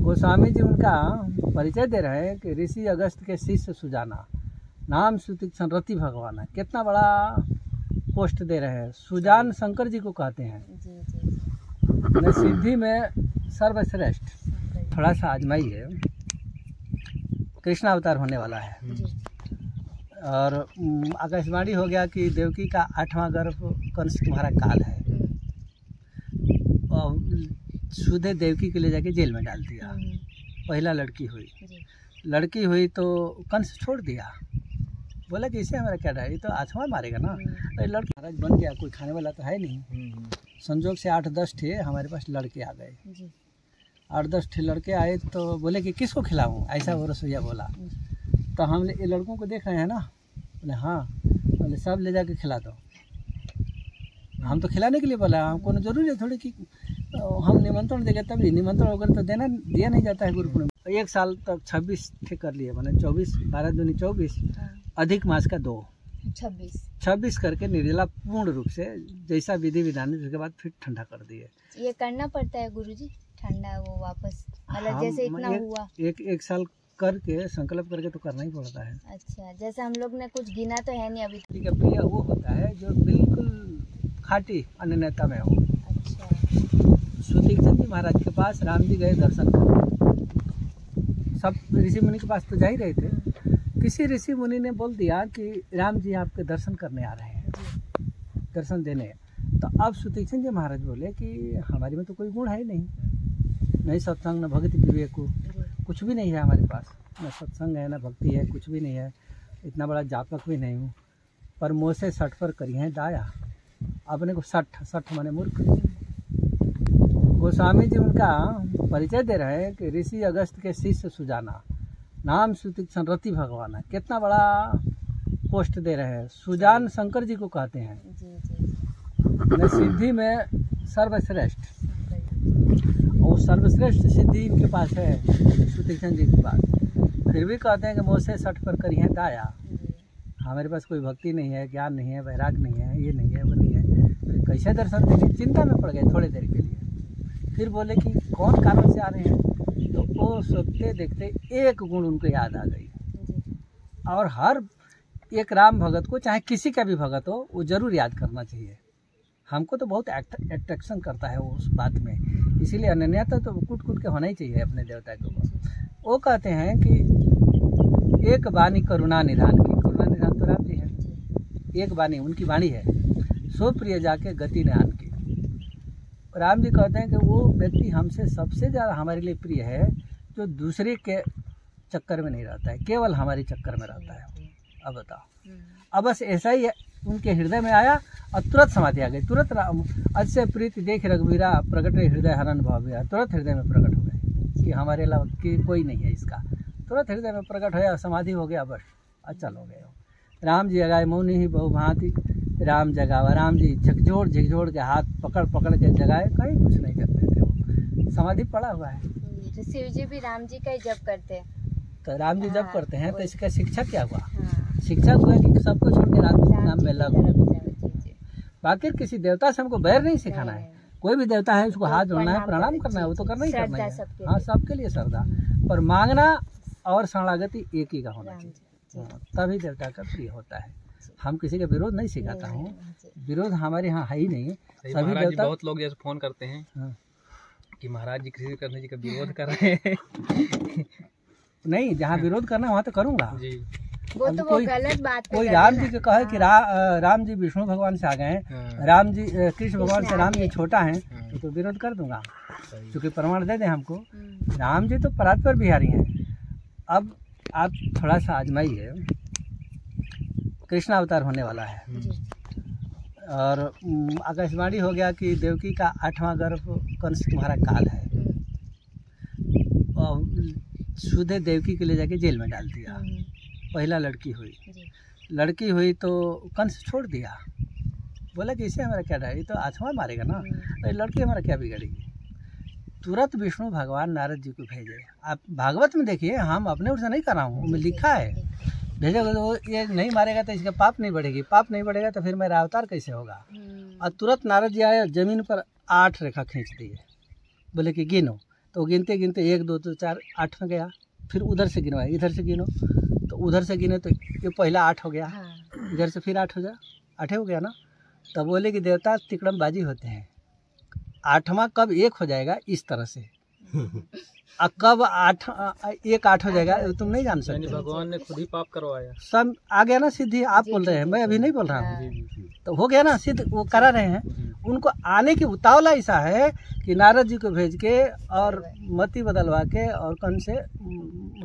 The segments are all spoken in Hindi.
गोस्वामी जी उनका परिचय दे रहे हैं कि ऋषि अगस्त के शिष्य सुजाना, नाम सुतीक्ष्ण रति भगवान है। कितना बड़ा पोस्ट दे रहे हैं। सुजान शंकर जी को कहते हैं। मैं सिद्धि में सर्वश्रेष्ठ। थोड़ा सा आजमाइए, कृष्ण अवतार होने वाला है और आकाशवाणी हो गया कि देवकी का 8वां गर्भ कंस तुम्हारा काल है और सुधे देवकी के ले जाके जेल में डाल दिया। पहला लड़की हुई तो कंस छोड़ दिया, बोला कि इससे हमारा क्या डर, ये तो 8वां मारेगा ना। तो लड़की महाराज बन गया, कोई खाने वाला तो है नहीं। संजोग से 8-10 थे हमारे पास लड़के आ गए। 8-10 थे लड़के आए तो बोले कि किसको खिलाऊं, ऐसा वो रसोईया बोला। तो हम ये लड़कों को देख रहे हैं ना, बोले हाँ, बोले सब ले जाके खिला दो। हम तो खिलाने के लिए बोला, हमको जरूरी है थोड़ी कि हम निमंत्रण देंगे तभी, निमंत्रण वगैरह तो दिया नहीं जाता है गुरु पूर्णिमा। 1 साल तक 26 थे कर लिए, मैंने 24, 12 दूनी 24, अधिक मास का 2, 26 करके निर्जला पूर्ण रूप से जैसा विधि विधान है, उसके बाद फिर ठंडा कर दिए। ये करना पड़ता है गुरुजी, ठंडा वो वापस मतलब जैसे इतना हुआ एक साल करके संकल्प करके तो करना ही पड़ता है। अच्छा, जैसे हम लोग ने कुछ गिना तो है नहीं अभी। प्रिय वो होता है जो बिल्कुल खाटी अन्यता में हो। अच्छा, सुतीक्ष्ण जी महाराज के पास राम जी गए दर्शन करने। सब ऋषि मुनि के पास तो जा ही रहे थे। किसी ऋषि मुनि ने बोल दिया कि राम जी आपके दर्शन करने आ रहे हैं, दर्शन देने। तो अब सुतीक्ष्ण जी महाराज बोले कि हमारे में तो कोई गुण है नहीं, नहीं सत्संग न भक्ति विवेक, कुछ भी नहीं है हमारे पास, न सत्संग है न भक्ति है, कुछ भी नहीं है, इतना बड़ा जातक भी नहीं हूँ। पर मुँह से 60 पर करी है दाया, अपने को 60 माने मूर्ख। गोस्वामी जी उनका परिचय दे रहे हैं कि ऋषि अगस्त के शिष्य सुजाना, नाम सुतीक्ष्ण रति भगवान है। कितना बड़ा पोस्ट दे रहे हैं। सुजान शंकर जी को कहते हैं। मैं सिद्धि में सर्वश्रेष्ठ, और सर्वश्रेष्ठ सिद्धि इनके पास है सुतीक्ष्ण जी के पास। फिर भी कहते हैं कि मुँह से 60 पर करी है दाया, हमारे पास कोई भक्ति नहीं है, ज्ञान नहीं है, वैराग नहीं है, ये नहीं है, वो नहीं है। फिर कैसे दर्शन देंगे, चिंता में पड़ गए थोड़ी देर के लिए। फिर बोले कि कौन कारण से आ रहे हैं, तो वो सोचते देखते एक गुण उनको याद आ गई। और हर एक राम भगत को, चाहे किसी का भी भगत हो, वो जरूर याद करना चाहिए। हमको तो बहुत अट्रैक्शन करता है वो उस बात में, इसीलिए अनन्यता तो कूट के होना ही चाहिए अपने देवता के ऊपर। वो कहते हैं कि एक वाणी करुणा निधान की, करुणा निधान तो राम जी है, एक वाणी उनकी वाणी है, सो प्रिय जाके गति निधान की। राम जी कहते हैं कि वो व्यक्ति हमसे सबसे ज़्यादा हमारे लिए प्रिय है जो दूसरे के चक्कर में नहीं रहता है, केवल हमारे चक्कर में रहता है। अब बताओ, अब बस ऐसा ही उनके हृदय में आया और तुरंत समाधि आ गई। तुरंत अच्छे प्रीति देख रघुवीरा प्रकट हृदय हरण भाविया, तुरंत हृदय में प्रकट हो गए कि हमारे अलावा कोई नहीं है इसका। तुरंत हृदय में प्रकट होया, समाधि हो गया, बस अचल हो गए। राम जी जगाए मौनी ही बहु भांति, राम जगावा। राम जी झकझोड़ के हाथ पकड़ के जगाए, कहीं कुछ नहीं करते थे, वो समाधि पड़ा हुआ है। शिव जी भी राम जी का ही जप करते हैं। तो राम जी जप करते हैं, तो इसका शिक्षा क्या हुआ? शिक्षा हुआ कि सबको छोड़ के राम जी के नाम में लग। बाकी किसी देवता से हमको बैर नहीं सिखाना है। कोई भी देवता है उसको हाथ जोड़ना है, प्रणाम करना है, वो तो करना ही करना है। हाँ, सबके लिए श्रद्धा, पर मांगना और शरणागति एक ही का होना चाहिए, तभी देवता का प्रिय होता है। हम किसी का विरोध नहीं सिखाता हूँ, विरोध हमारे यहाँ है ही नहीं। सभी देवता, बहुत लोग जैसे फोन करते हैं कि महाराज जी कृष्ण कृष्ण जी का विरोध कर रहे हैं। नहीं, जहाँ विरोध करना वहाँ तो करूँगा जी। वो तो वो गलत बात कोई राम जी के कहे कि राम जी विष्णु भगवान से आ गए हैं, राम जी कृष्ण भगवान से राम जी छोटा हैं, तो विरोध कर दूंगा, क्योंकि प्रमाण दे दें हमको। राम जी तो परात्पर बिहारी हैं। अब आप थोड़ा सा आजमाइए, कृष्ण अवतार होने वाला है और आकाशवाणी हो गया कि देवकी का 8वां गर्भ कंस तुम्हारा काल है और सुधे देवकी के ले जाके जेल में डाल दिया। पहला लड़की हुई तो कंस छोड़ दिया, बोला कि इससे हमारा क्या डर, ये तो 8वां मारेगा ना, तो लड़की हमारा क्या बिगड़ेगी। तुरंत विष्णु भगवान नारद जी को भेजे। आप भागवत में देखिए, हम अपने ओर से नहीं कर रहा हूँ, उसमें लिखा है, भेजोगे तो ये नहीं मारेगा तो इसका पाप नहीं बढ़ेगी, पाप नहीं बढ़ेगा तो फिर मेरा अवतार कैसे होगा। और तुरंत नारद जी आए, जमीन पर 8 रेखा खींच दिए, बोले कि गिनो। तो गिनते गिनते 1 2 4 8 में गया, फिर उधर से गिनवाए, इधर से गिनो, तो उधर से गिने तो ये पहला 8 हो गया, इधर से फिर 8 हो गया, 8 हो गया ना। तब बोले कि देवता तिकड़मबाजी होते हैं, 8वां कब 1 हो जाएगा इस तरह से, अब कब 8 हो जाएगा तुम नहीं जान सकते। भगवान ने खुद ही पाप करवाया, सब आ गया ना सिद्धि। आप बोल रहे हैं, मैं अभी नहीं बोल रहा हूँ, तो हो गया ना सिद्ध, वो करा रहे हैं। उनको आने की उतावला ऐसा है कि नारद जी को भेज के और मति बदलवा के और कौन से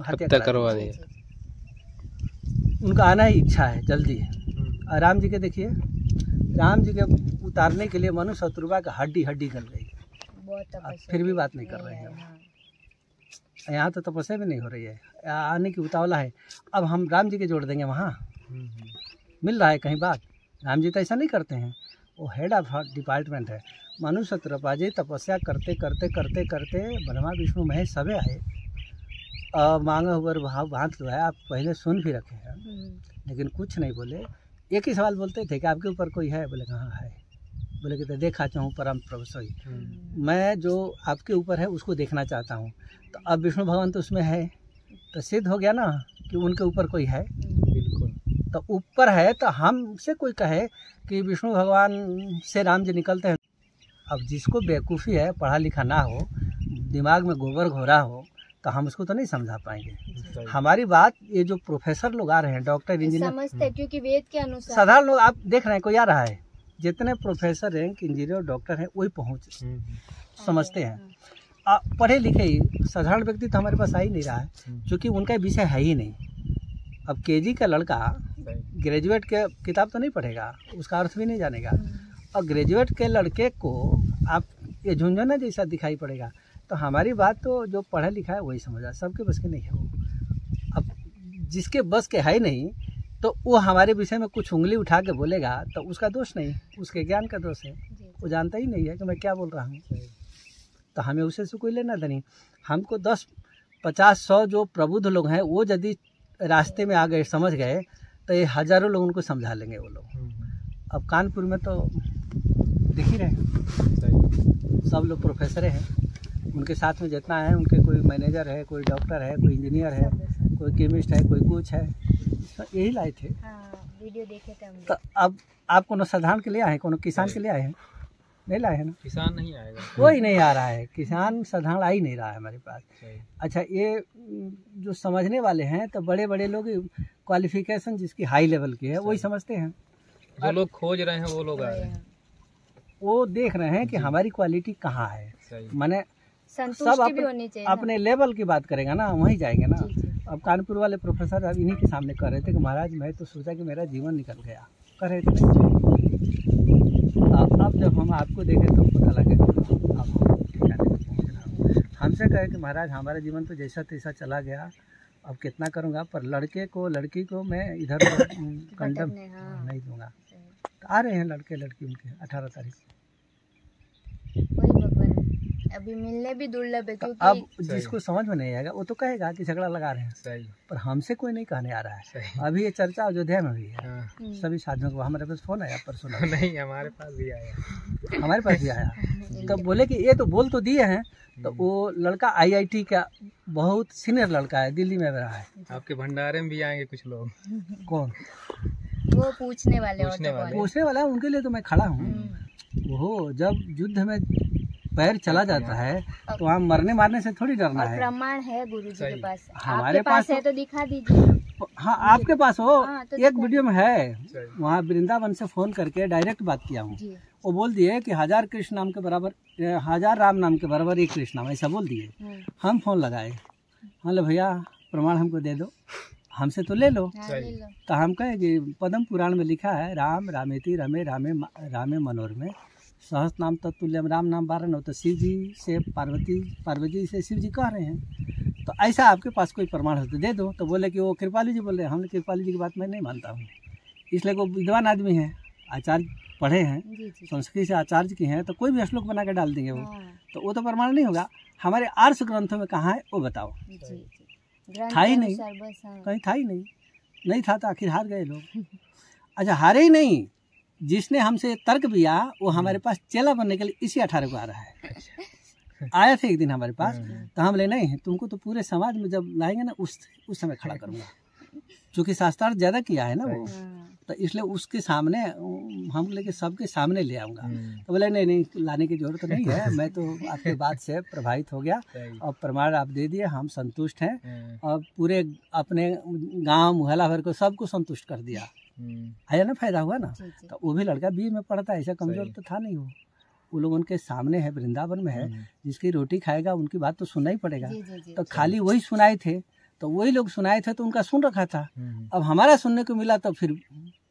हत्या करवा दिए। उनका आना ही इच्छा है जल्दी। और राम जी के देखिए, राम जी के उतारने के लिए मनु शत्रुघ्न का हड्डी गल गई, फिर भी बात नहीं कर रहे हैं। यहाँ तो तपस्या भी नहीं हो रही है, आने की उतावला है। अब हम राम जी के जोड़ देंगे, वहाँ मिल रहा है कहीं बात। राम जी तो ऐसा नहीं करते हैं, वो हेड ऑफ डिपार्टमेंट है। मनु शत्रुघ्न जी तपस्या करते करते करते करते ब्रह्मा विष्णु महेश सबे आए, मांगा हुआ भाव भांत लो है, आप पहले सुन भी रखे हैं, लेकिन कुछ नहीं बोले। एक ही सवाल बोलते थे कि आपके ऊपर कोई है? बोले कहाँ है? बोले कि तो देखा चाहूँ परम प्रभु सोई, मैं जो आपके ऊपर है उसको देखना चाहता हूँ। तो अब विष्णु भगवान तो उसमें है, तो सिद्ध हो गया ना कि उनके ऊपर कोई है। बिल्कुल। तो ऊपर है तो हमसे कोई कहे कि विष्णु भगवान से राम जी निकलते हैं। अब जिसको बेवकूफ़ी है, पढ़ा लिखा ना हो, दिमाग में गोबर घोरा हो, तो हम उसको तो नहीं समझा पाएंगे। हमारी बात ये जो प्रोफेसर लोग आ रहे हैं, डॉक्टर इंजीनियर समझते हैं, क्योंकि वेद के अनुसार साधारण लोग आप देख रहे हैं कोई आ रहा है, जितने प्रोफेसर हैं, इंजीनियर डॉक्टर हैं, वही पहुँच समझते हैं। पढ़े लिखे ही साधारण व्यक्ति तो हमारे पास आ ही नहीं रहा है, क्योंकि उनका विषय है ही नहीं। अब केजी का लड़का ग्रेजुएट के किताब तो नहीं पढ़ेगा, उसका अर्थ भी नहीं जानेगा, और ग्रेजुएट के लड़के को आप ये झुंझुना जैसा दिखाई पड़ेगा। तो हमारी बात तो जो पढ़ा लिखा है वही समझा, सबके बस के नहीं है वो। अब जिसके बस के है नहीं, तो वो हमारे विषय में कुछ उंगली उठा के बोलेगा तो उसका दोष नहीं, उसके ज्ञान का दोष है। वो जानता ही नहीं है कि मैं क्या बोल रहा हूँ, तो हमें उसे से कोई लेना नहीं। हमको 10 50 100 जो प्रबुद्ध लोग हैं, वो यदि रास्ते में आ गए, समझ गए, तो ये हज़ारों लोग उनको समझा लेंगे वो लोग। अब कानपुर में तो देख ही रहे हैं, सब लोग प्रोफेसर हैं, उनके साथ में जितना है, उनके कोई मैनेजर है, कोई डॉक्टर है, कोई इंजीनियर है, कोई केमिस्ट है, कोई कुछ है, तो यही लाए थे। वीडियो देखे थे हम। तो अब आप कोनो साधारण के लिए आए हैं, कोनो किसान के लिए आए हैं? नहीं लाए हैं ना, किसान नहीं आएगा, कोई नहीं आ रहा है, किसान साधारण आ ही नहीं रहा है हमारे पास। अच्छा, ये जो समझने वाले हैं तो बड़े बड़े लोग, क्वालिफिकेशन जिसकी हाई लेवल की है वही समझते हैं। जो लोग खोज रहे हैं वो लोग आ रहे हैं, वो देख रहे हैं कि हमारी क्वालिटी कहाँ है। मैंने सब भी होनी चाहिए, अपने लेवल की बात करेगा ना, वहीं जाएंगे ना। अब कानपुर वाले प्रोफेसर अब इन्हीं के सामने कह रहे थे कि महाराज मैं तो सोचा कि मेरा जीवन निकल गया, कह रहे थे। अब जब हम आपको देखे तो पता लगे हमसे कहे कि महाराज हमारा जीवन तो जैसा तैसा चला गया, अब कितना करूँगा, पर लड़के को लड़की को मैं इधर कंडम नहीं दूंगा। तो आ रहे हैं लड़के लड़की उनके 18 तारीख। अभी मिलने भी दुर्लभ है, क्योंकि अब जिसको समझ में नहीं आएगा वो तो कहेगा कि झगड़ा लगा रहे हैं। सही। पर हमसे कोई नहीं कहने आ रहा है। सही। अभी ये चर्चा अयोध्या में हुई है, सभी साथियों को हमारे पास फोन आया परसों। नहीं, हमारे पास भी आया, तो बोले कि ये तो बोल तो दिए हैं। तो वो लड़का IIT का बहुत सीनियर लड़का है, दिल्ली में रहा है। आपके भंडारे में भी आएंगे कुछ लोग। कौन? वो पूछने वाले है, उनके लिए तो मैं खड़ा हूँ। वो जब युद्ध में पैर चला जाता है तो वहाँ मरने मारने से थोड़ी डरना है। प्रमाण है गुरुजी के पास, हमारे पास है तो दिखा दीजिए। हाँ, आपके पास हो। तो एक वीडियो में है, वहाँ वृंदावन से फोन करके डायरेक्ट बात किया हूँ। वो बोल दिए कि 1000 कृष्ण नाम के बराबर, 1000 राम नाम के बराबर 1 कृष्ण नाम, ऐसा बोल दिए। हम फोन लगाए, मतलब भैया प्रमाण हमको दे दो, हमसे तो ले लो। तो हम कहे कि पद्म पुराण में लिखा है, राम रामेति रमे रामे रामे मनोरमे सहस नाम तत्तुल्यम, राम नाम 12 नौ। तो शिव जी से पार्वती से शिव जी कह रहे हैं। तो ऐसा आपके पास कोई प्रमाण हो तो दे दो। तो बोले कि वो कृपालु जी बोल रहे हैं। हमने कृपालु जी की बात मैं नहीं मानता हूँ, इसलिए वो विद्वान आदमी हैं, आचार्य पढ़े हैं, संस्कृत से आचार्य की हैं, तो कोई भी श्लोक बना के डाल देंगे वो। तो वो तो प्रमाण नहीं होगा। हमारे आर्ष ग्रंथों में कहाँ है वो बताओ। था ही नहीं, कहीं था ही नहीं था तो आखिर हार गए लोग। अच्छा, हारे ही नहीं, जिसने हमसे तर्क दिया वो हमारे पास चेला बनने के लिए इसी 18 को आ रहा है। आया थे एक दिन हमारे पास, तो हम ले नहीं तुमको तो पूरे समाज में जब लाएंगे ना उस समय खड़ा करूंगा, क्योंकि शास्त्रार्थ ज्यादा किया है ना वो, तो इसलिए उसके सामने हम लेके सबके सामने ले आऊंगा। तो बोले नहीं लाने की जरूरत नहीं है, मैं तो आपके बात से प्रभावित हो गया और प्रमाण आप दे दिए, हम संतुष्ट हैं और पूरे अपने गांव मोहल्ला भर को सबको संतुष्ट कर दिया। आया ना, फायदा हुआ ना। तो वो भी लड़का बीए में पढ़ता है, ऐसा कमजोर तो था नहीं वो लोग उनके सामने है, वृंदावन में है, जिसकी रोटी खाएगा उनकी बात तो सुनना ही पड़ेगा। तो खाली वही सुनाए थे, तो वही लोग सुनाए थे तो उनका सुन रखा था। अब हमारा सुनने को मिला तो फिर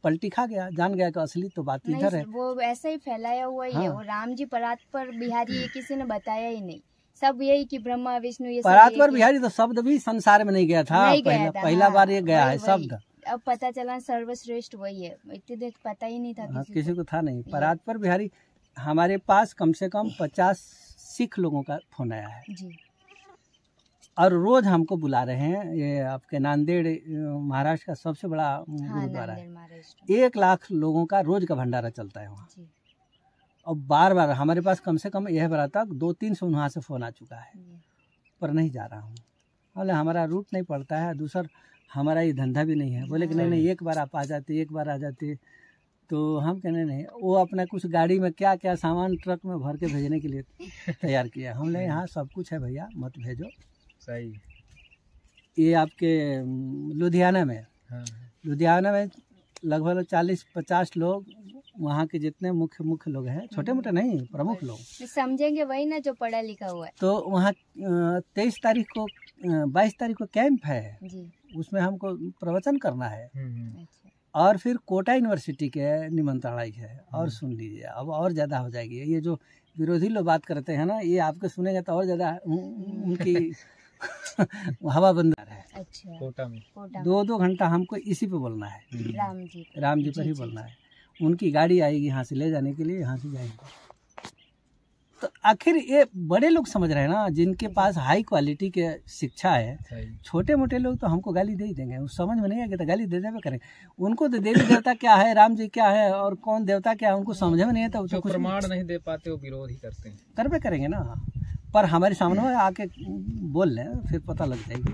पलटी खा गया, जान गया कि असली तो बात इधर है। वो ऐसा ही फैलाया हुआ ही है। वो राम जी परात्पर बिहारी ये किसी ने बताया ही नहीं, सब यही कि ब्रह्मा विष्णु ये परात्पर बिहारी तो शब्द भी संसार में नहीं गया था, पहला बार ये गया है शब्द। अब पता चला सर्वश्रेष्ठ वही है, इतनी देर पता ही नहीं था किसी को था नहीं। परात्पर बिहारी हमारे पास कम से कम 50 सिख लोगों का फोन आया है जी। और रोज हमको बुला रहे हैं। ये आपके नांदेड़ महाराष्ट्र का सबसे बड़ा गुरुद्वारा है, 1 लाख लोगों का रोज का भंडारा चलता है वहाँ। और बार बार हमारे पास कम से कम यह बार तक 200-300 वहाँ से फ़ोन आ चुका है, पर नहीं जा रहा हूँ। बोले हमारा रूट नहीं पड़ता है, दूसरा हमारा ये धंधा भी नहीं है। बोले कि नहीं एक बार आप आ जाते, एक बार आ जाते। तो हम कहने नहीं, वो अपना कुछ गाड़ी में क्या क्या सामान ट्रक में भर के भेजने के लिए तैयार किया। हम ले यहाँ सब कुछ है भैया, मत भेजो। सही। ये आपके लुधियाना में, लुधियाना में लगभग 40-50 लोग वहाँ के जितने मुख्य लोग हैं, छोटे मोटे नहीं, प्रमुख लोग समझेंगे वही ना जो पढ़ा लिखा हुआ है। तो वहाँ 22 तारीख को कैंप है जी। उसमें हमको प्रवचन करना है। और फिर कोटा यूनिवर्सिटी के निमंत्रण आई है। और सुन लीजिए, अब और ज़्यादा हो जाएगी। ये जो विरोधी लोग बात करते हैं ना, ये आपके सुनेंगे तो और ज़्यादा उनकी हवा बंदर है। अच्छा। कोटा में 2-2 घंटा हमको इसी पे बोलना है, राम जी पर ही बोलना है। उनकी गाड़ी आएगी यहाँ से ले जाने के लिए, यहाँ से जाएंगे। तो आखिर ये बड़े लोग समझ रहे हैं ना, जिनके पास हाई क्वालिटी के शिक्षा है। छोटे मोटे लोग तो हमको गाली दे ही देंगे, उस समझ में नहीं आएगा तो गाली दे देवे करेंगे। उनको तो देवी देवता क्या है, राम जी क्या है और कौन देवता क्या है उनको समझ में नहीं आता। जो प्रमाण नहीं दे पाते वो विरोध ही करते हैं, करवे करेंगे ना। पर हमारे सामने में आके बोल लें फिर पता लग जाएगी।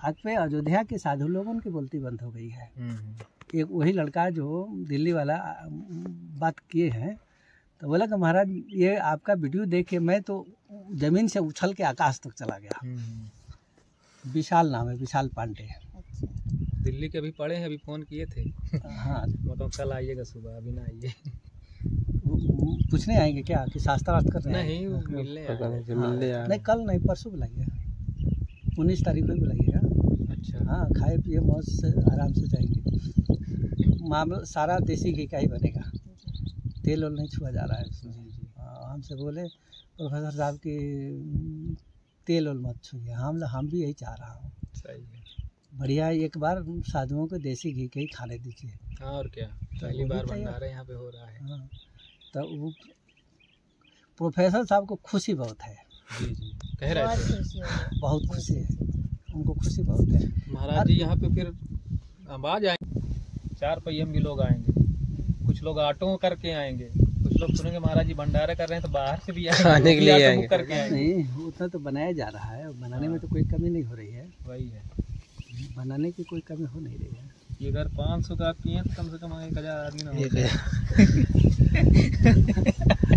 आज पे अयोध्या के साधु लोगों की बोलती बंद हो गई है। एक वही लड़का जो दिल्ली वाला बात किए हैं, तो बोला कि महाराज ये आपका वीडियो देख के मैं तो जमीन से उछल के आकाश तक चला गया। विशाल नाम है, विशाल पांडे। दिल्ली के अभी पढ़े हैं, अभी फ़ोन किए थे। हाँ मतलब कल आइएगा सुबह, अभी ना आइए। पूछने आएंगे क्या कि शास्त्रार्थ कर रहे हैं? नहीं, मिलने नहीं, कल नहीं परसों बुलाइए, 19 तारीख को बुलाइएगा। अच्छा। हाँ, खाए पिए मौज से आराम से जाएंगे। मामला सारा देसी घी का ही बनेगा, तेल और नहीं छुआ जा रहा है उसमें। हमसे बोले प्रोफेसर साहब कि तेल और मत छुइए, हम भी यही चाह रहा हूँ। सही है, बढ़िया। एक बार साधुओं को देसी घी के ही खाने दीजिए। हाँ, और क्या, पहली बार भंडारा यहाँ पे हो रहा है। हाँ, तो वो प्रोफेसर साहब को खुशी बहुत है। जी जी, कह रहे थे बहुत खुशी है उनको, खुशी बहुत है। महाराज जी यहाँ पे फिर आवाज आएंगे, 4 पहिए भी लोग आएंगे, कुछ लोग ऑटो करके आएंगे, कुछ लोग सुनेंगे महाराज जी भंडारा कर रहे हैं तो बाहर से भी आने के लिए आएंगे। करके आएंगे। नहीं, उतना तो बनाया जा रहा है, बनाने में तो कोई कमी नहीं हो रही है। वही है, बनाने की कोई कमी हो नहीं रही है। ये अगर 500 का किए तो कम से कम 1000 आदमी ना हो।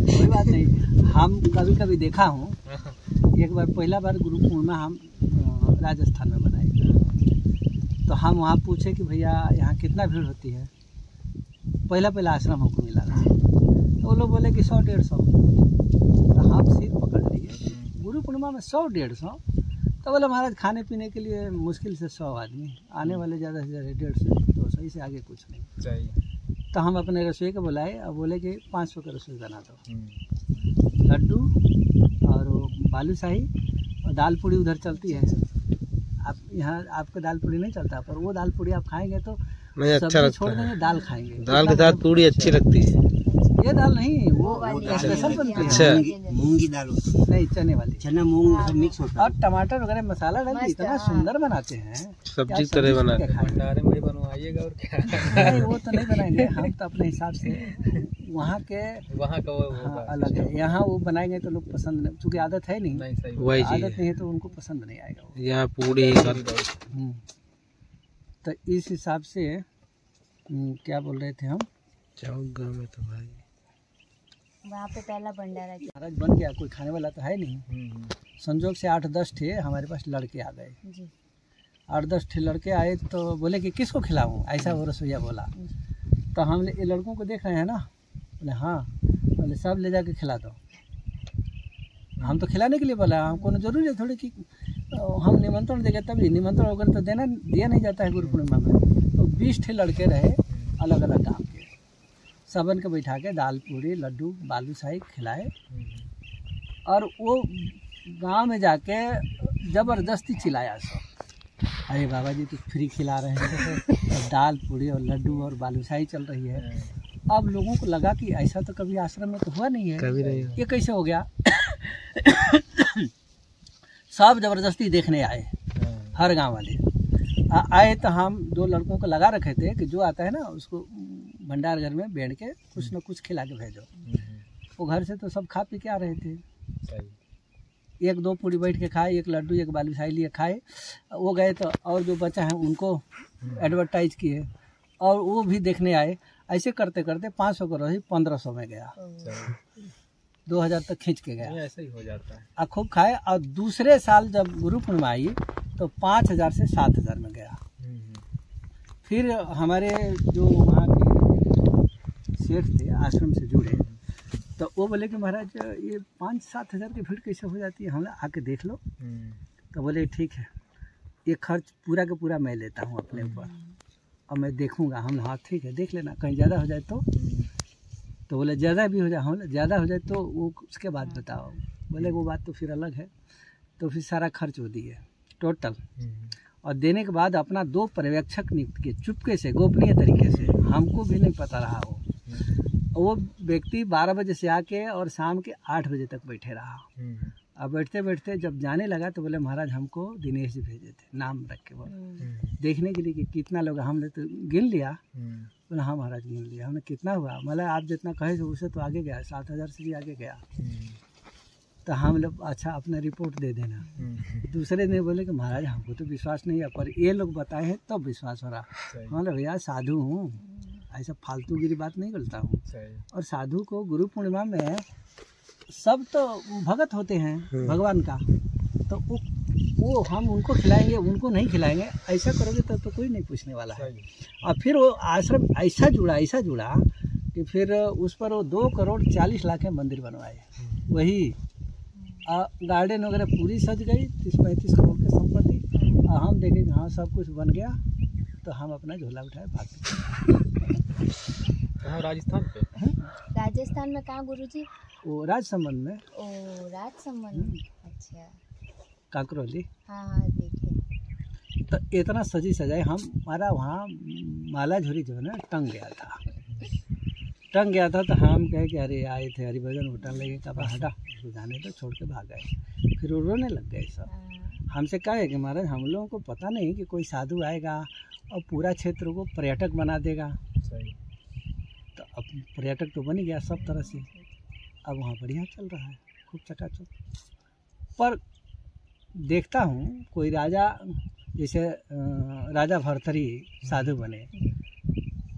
कोई बात नहीं, हम कभी कभी देखा हूँ। एक बार पहला बार गुरु पूर्णिमा हम राजस्थान में बनाए, तो हम वहाँ पूछे कि भैया यहाँ कितना भीड़ होती है। पहला आश्रम हमको मिला था, तो वो लोग बोले कि 100-150। तो हम सीट पकड़ लिए, गुरु पूर्णिमा में 100-150। तो बोले महाराज खाने पीने के लिए मुश्किल से 100 आदमी, आने वाले ज़्यादा से ज़्यादा 150-200, इससे आगे कुछ नहीं चाहिए। तो हम अपने रसोई को बुलाए और बोले कि 500 का रसोई बना दो, लड्डू और बालूशाही और दाल पूड़ी उधर चलती है। आप यहाँ आपका दाल पूड़ी नहीं चलता, पर वो दाल पूड़ी आप खाएंगे तो अच्छा लगता छोड़ देंगे, दाल खाएंगे। दाल के साथ पूड़ी अच्छी लगती है। ये दाल नहीं, वो वाली स्पेशल बनती है। अच्छा। मूंगी दाल होती है, नहीं, चने वाली। चना मूंग सब मिक्स होता और टमाटर वगैरह मसाला डाल के मस्त, इतना हाँ। सुंदर बनाते हैं, सब्जी क्या तरह सब्जी बनाते क्या खाएं? भंडारे में ही बनवाइएगा और क्या। नहीं, वो तो नहीं बनाएंगे हम तो अपने हिसाब से। वहाँ के वहाँ का वो हाँ, होगा। अलग है। यहाँ वो बनाएंगे तो लोग पसंद नहीं, चूंकि आदत है नहीं, नहीं सही वही चीज आदत है। नहीं है तो उनको पसंद नहीं आएगा वो। यहाँ पूरी हम्म। तो इस हिसाब से क्या बोल रहे थे हम, चौक गाँव में तो भाई वहाँ पे पहला भंडारा किया। महाराज बन गया, कोई खाने वाला तो है नहीं। हम्म। संजोग से 8-10 थे हमारे पास लड़के आ गए। जी 8-10 थे लड़के आए तो बोले कि किसको खिलाऊं, ऐसा वो रसोईया बोला। तो हमने ये लड़कों को देख रहे हैं ना, बोले हाँ, बोले सब ले जाके खिला दो। हम तो खिलाने के लिए बोला, हमको न जरूरी है थोड़ी कि हम निमंत्रण देंगे तभी, निमंत्रण वगैरह तो देना दिया नहीं जाता है गुरु पूर्णिमा में। तो 20 थे लड़के रहे अलग अलग गाँव के, सबन के बैठा के दाल पूरी लड्डू बालूशाही खिलाए। और वो गांव में जाके ज़बरदस्ती चिल्लाया सब, अरे बाबा जी तो फ्री खिला रहे हैं, और दाल पूरी और लड्डू और बालूशाही चल रही है। अब लोगों को लगा कि ऐसा तो कभी आश्रम में तो हुआ नहीं है, कभी नहीं। ये कैसे हो गया। सब ज़बरदस्ती देखने आए, हर गांव वाले आए। तो हम 2 लड़कों को लगा रखे थे कि जो आता है ना उसको भंडार घर में बैठ के कुछ न कुछ खिला के भेजो। वो घर से तो सब खा पी के आ रहे थे, सही। 1-2 पूरी बैठ के खाए, 1 लड्डू 1 बालूशाही लिए खाए। वो गए तो और जो बचा है उनको एडवर्टाइज किए और वो भी देखने आए। ऐसे करते करते 500 का रही 1500 में गया, 2000 तक खींच के गया। ऐसा ही हो जाता है। और खूब खाए। और दूसरे साल जब गुरु पूर्णिमा आई तो 5000 से 7000 में गया। फिर हमारे जो वहाँ के सेठ थे आश्रम से जुड़े, तो वो बोले कि महाराज ये 5-7 हज़ार की भीड़ कैसे हो जाती है, हम आके देख लो। तो बोले ठीक है, ये खर्च पूरा का पूरा मैं लेता हूँ अपने ऊपर और मैं देखूँगा। हम हाँ ठीक है देख लेना, कहीं ज़्यादा हो जाए तो बोले ज़्यादा भी हो जाए, हम ज़्यादा हो जाए तो वो उसके बाद बताओ। बोले वो बात तो फिर अलग है। तो फिर सारा खर्च वो दिए टोटल, और देने के बाद अपना 2 पर्यवेक्षक नियुक्त किए चुपके से, गोपनीय तरीके से, हमको भी नहीं पता रहा। वो व्यक्ति 12 बजे से आके और शाम के 8 बजे तक बैठे रहा। अब बैठते बैठते जब जाने लगा तो बोले महाराज हमको दिनेश जी भेजे थे, नाम रख के बोले, देखने के लिए कि कितना लोग। हमने तो गिन लिया, बोले हाँ महाराज गिन लिया। हमने कितना हुआ, मतलब आप जितना कहे थे उससे तो आगे गया, 7000 से भी आगे गया। तो हम लोग अच्छा अपना रिपोर्ट दे देना। दूसरे ने बोले कि महाराज हमको तो विश्वास नहीं है, पर ये लोग बताए हैं तब विश्वास हो रहा। मतलब भैया साधु हूँ, ऐसा फालतूगिरी बात नहीं करता हूँ। और साधु को गुरु पूर्णिमा में सब तो भगत होते हैं भगवान का, तो वो हम उनको खिलाएंगे उनको नहीं खिलाएंगे, ऐसा करोगे तो कोई नहीं पूछने वाला है। और फिर वो आश्रम ऐसा जुड़ा कि फिर उस पर वो 2 करोड़ 40 लाख के मंदिर बनवाए। वही गार्डन वगैरह पूरी सज गई, 30-35 करोड़ की संपत्ति। और हम देखे कि हाँ सब कुछ बन गया, तो हम अपना झोला उठाए भाग कहाँ राजस्थान पे? राजस्थान में कहाँ गुरुजी? वो राजसमंद में। ओ राजसमंद, अच्छा। काकरोली। हाँ हाँ देखे। तो इतना सजी सजाए हमारा वहाँ माला झोरी जो है ना टंग गया था। तो हम कहे कि अरे आए थे हरिभजन होटल लगे, कब हटा उसको जाने तो छोड़ के भाग गए। फिर वो रोने लग गए सब। हमसे कहे कि महाराज हम लोगों को पता नहीं कि कोई साधु आएगा और पूरा क्षेत्र को पर्यटक बना देगा। तो अब पर्यटक तो बन ही गया सब तरह से, अब वहाँ बढ़िया चल रहा है खूब चकाचक। पर देखता हूँ कोई राजा, जैसे राजा भर्तरी साधु बने,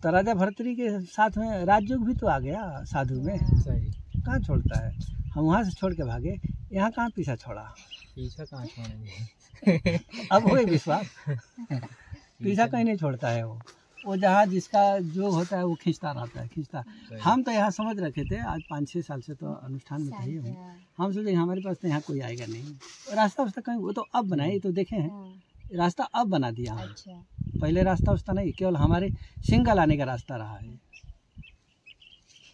तो राजा भर्तरी के साथ में राजयोग भी तो आ गया साधु में। कहाँ छोड़ता है, हम वहाँ से छोड़ के भागे, यहाँ कहाँ पीछा छोड़ा, पीछा कहाँ छोड़ेंगे। अब हो गई विश्वास। पीछा कहीं नहीं छोड़ता है वो जहाँ जिसका जो होता है वो खींचता रहता है। हम तो यहाँ समझ रखे थे, आज 5-6 साल से तो अनुष्ठान में रही हूँ, हम सोचे हमारे पास तो यहाँ कोई आएगा नहीं, रास्ता वास्ता कहीं, वो तो अब बनाए, तो देखे हैं रास्ता अब बना दिया। अच्छा। पहले रास्ता वास्ता नहीं, केवल हमारे सिंगल आने का रास्ता रहा है।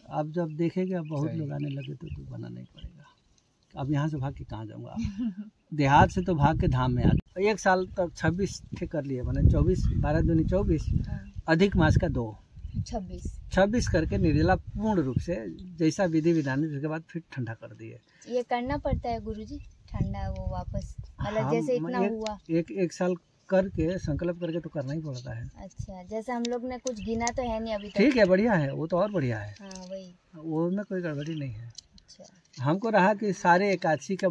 अब जब देखेंगे अब बहुत लोग आने लगे तो बनाना ही पड़ेगा। अब यहाँ से भाग के कहाँ जाऊँगा, देहात से तो भाग के धाम में आ गए। 1 साल तक 26 ठे कर लिए, मैंने 24, 12 दूनी 24, अधिक मास का 2, 26 करके निर्जला पूर्ण रूप से जैसा विधि विधान है, उसके बाद फिर ठंडा कर दिए। ये करना पड़ता है गुरुजी ठंडा वो वापस, मतलब जैसे इतना हुआ एक साल करके संकल्प करके तो करना ही पड़ता है। अच्छा, जैसे हम लोग ने कुछ गिना तो है नहीं अभी तक। ठीक है, बढ़िया है, वो तो और बढ़िया है। हाँ वही, वो में कोई गड़बड़ी नहीं है। अच्छा हमको रहा कि सारे एकादशी का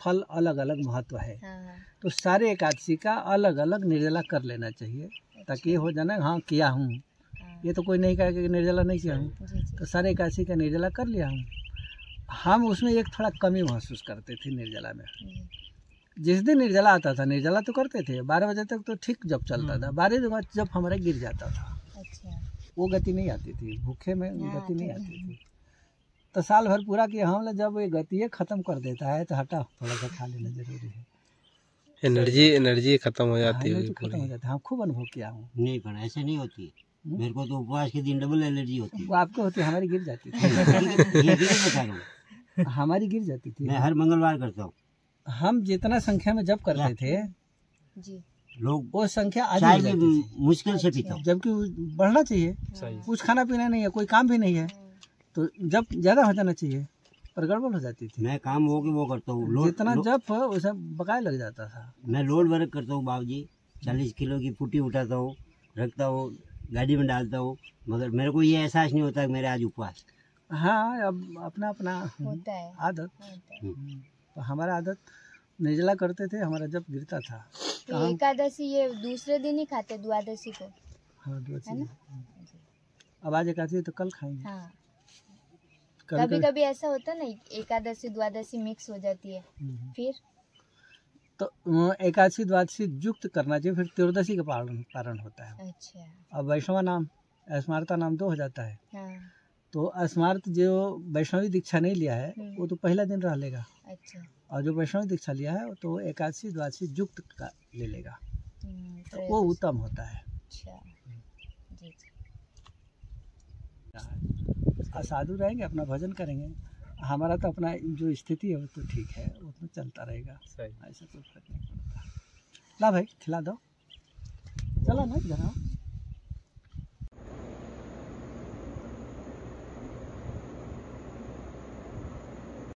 फल अलग अलग महत्व है, हाँ तो सारे एकादशी का अलग अलग निर्जला कर लेना चाहिए, ताकि ये हो जाना हाँ किया हूँ, हाँ ये तो कोई नहीं कहा कि निर्जला नहीं किया हूँ, जी जी तो सारे एकादशी का निर्जला कर लिया हूँ। हम उसमें एक थोड़ा कमी महसूस करते थे निर्जला में। जी, जिस दिन निर्जला आता था निर्जला तो करते थे 12 बजे तक तो ठीक जब चलता था, 12 बजे बाद जब हमारा गिर जाता था अच्छा वो गति नहीं आती थी, भूखे में हाँ, गति नहीं ठीक। आती थी। तो साल भर पूरा किया हमने, जब ये गति खत्म कर देता है तो हटा थोड़ा सा खा लेना जरूरी है, एनर्जी खत्म हो जाती हाँ, है तो खत्म हो जाता है। हम खूब अनुभव किया हूँ। नहीं पर ऐसे नहीं होती, मेरे को तो उपवास के दिन डबल एलर्जी होती वो आपको होती है, हमारी गिर जाती थी। है। ये बता रहा हूँ, हमारी गिर जाती थी। मैं हर मंगलवार करता हूँ। हम जितना संख्या में जब करते थे जी लोग वो संख्या आधी चाय हो भी जाती थी, मुश्किल से पीता हूँ। जबकि बढ़ना चाहिए। सही। कुछ खाना पीना नहीं है, कोई काम भी नहीं है, तो जब ज्यादा हो जाना चाहिए, पर गड़बड़ हो जाती थी। मैं काम हो के वो करता हूँ, जितना जप उसे बकाया लग जाता था। मैं लोड वर्क करता हूँ बाबूजी, 40 किलो की पुट्टी उठाता हूँ, रखता हूँ, गाड़ी में डालता हूँ, मगर मेरे को ये एहसास नहीं होता कि मेरे आज उपवास। हाँ, अब अपना अपना होता है आदत। होता है। तो हमारा आदत निर्जला करते थे, हमारा जब गिरता था। तो एकादशी ये दूसरे दिन ही खाते द्वादशी को, हाँ, है ना? अब आज एकादशी तो कल खाएंगे। हाँ, कभी कभी कभी ऐसा होता है ना एकादशी द्वादशी मिक्स हो जाती है, फिर तो एकादशी द्वादशी युक्त करना चाहिए, फिर त्रयोदशी का पारण होता है। अच्छा अब वैष्णव नाम स्मार्ता नाम 2 हो जाता है, हाँ तो स्मार्त जो वैष्णवी दीक्षा नहीं लिया है वो तो पहला दिन रह लेगा, अच्छा और जो वैष्णवी दीक्षा लिया है तो एकादशी द्वादशी युक्त का ले लेगा, तो वो उत्तम होता है। अच्छा जी जी साधु रहेंगे, अपना भजन करेंगे, हमारा तो अपना जो स्थिति है वो तो ठीक है, वो तो चलता रहेगा, सही। ऐसा कोई फर्क नहीं पड़ता। ला भाई खिला दो, चलो ना जरा।